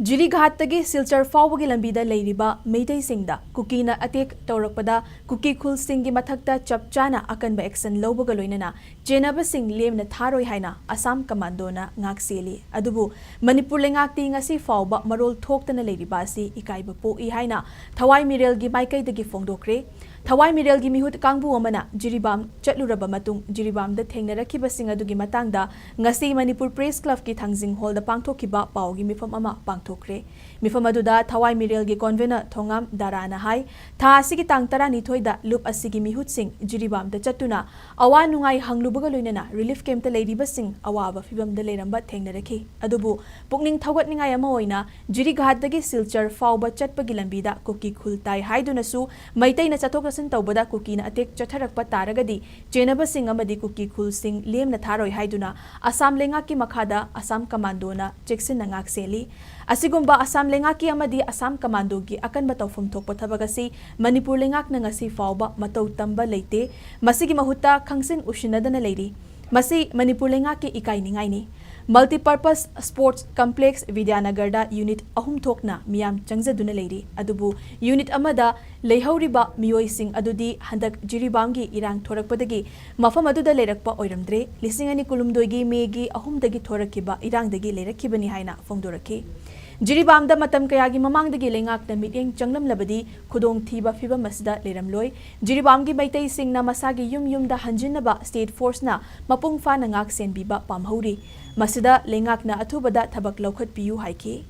Jirighat tagi Silchar phaobagi lambida leiriba meitei singda kukina atek taurakpada kuki khul singi mathakta chapchana akanba action lobaga loinana jenaba sing lemna tharoi haina Assam commando na ngak seli adubu Manipur leingak-ti ngasi phauba marol thoktana leiriba asi ikaiba poi haina Thawai Mirel gi maikai dagi fongdokre Thawai Mirel gi mihut kangbu amana Jiribam chatluraba matung Jiribam da thengnarakiba sing adugi matangda ngasi Manipur Press Club ki thangjing hall da pangthokiba paugi mifam ama pangthokre mifam aduda Thawai Mirel gi convener thongam darana hai tha asigi tang tarani thoida lup asigi mihut sing Jiribam da chatuna awa nungai hanglubaga loinana relief camp ta leiriba sing awaba fibam da leiramba thengnarakhi adubu pukning thawgat ningai ama oina Jirighat dagi Silchar phauba chatpagi lambida kuki khultai haiduna su maitai na chathok tawbada kuki na atek chatharakpa taragadi jenaba sing amadi kuki khul sing lemna tharoi haiduna Assam leingak-ki makhada Assam commando na cheksin na ngak seli asigumba Assam leingak-ki amadi Assam commando gi akanba tawfum thokpa thabagasi Manipur leingak-na ngasi phauba matau tamba leite masigi mahutta khangsin ushinadana leiri masi Manipur leingak-ki ikai ningai ni Multi-purpose sports complex Vidyanagarda unit ahum thokna miyam changjaduna leiri adubu unit amada leihauriba miyoi sing adudi handak Jiribamgi irang thorakpadagi mafam aduda leirakpa oiramdre lisingani kulumdoigi megi ahumdagi thorakiba irangdagi leirakibani haina fongdoraki Jiribamda matam kayagi mamangdagi leingak-na mityeng changlam labadi khudong thiba fiba masda leiramloi Jiribamgi maitai singna masagi yum-yumda hanjinnaba state force na mapung fa na ngak senbiba pamhauri masida leingak-na athubada thabak laukhat piyu haiki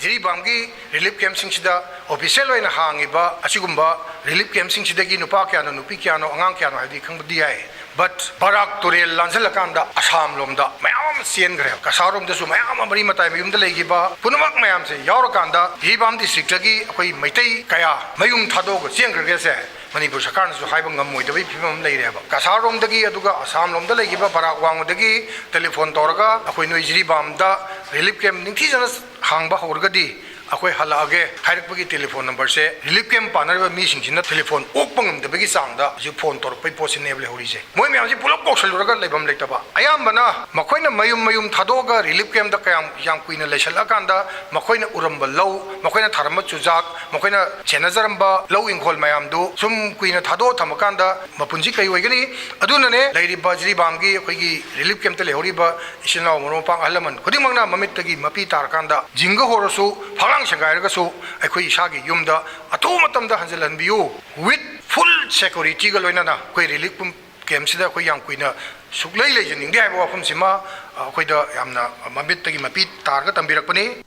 Jiribamgi relief camp singida official oina hangiba asigumba relief camp singsidagi nupa kyano nupi kyano angang kyano hadi khangbdi hai but barak turel lanjalakanda Assam lomda mayam sien gre kasarom desu mayam mari matai mayum da legiba punamak mayam se yaurakanda Jiribam district agi akoi maitai kaya mayum thadog sien gre se Manipur Sarkar nasu haiba ngamoidabai phimam leireba kasarom dagi aduga Assam lomda legiba barak wangdagi telephone toraga akoi noi Jiribam da relief camp ningthi jana hangba horgadi akoi halage hairakpagi telephone number se relief camp panarba mi singchina telephone okpangam debagi sangda ji phone torpai posinable horise moi myam ji pulok koksaluraga leibam leitaba ayambana makoina mayum thadoga relief camp da kayam yang kuina leisala kanda makoina uramba law makoina tharama chujak makoina chenajaramba law Imphal mayam do sum kuina thado thamakanda mapunji kai oigani adunane leiriba Jiribamgi akoigi relief camp te lehoriba isinaw monopang alaman kodimangna mamittagi mapi tarkanda jinga horosu Shangairagasu, Akui Shagi Yumda, Atomatamda Hanzelanbiu, with full security Galoinana, Quay relief Kemsida, Koyang Quina, Suklay legend in the Iowa from Sima, Quida Yamna, Mabit Tagimapit, Target and Birakpani.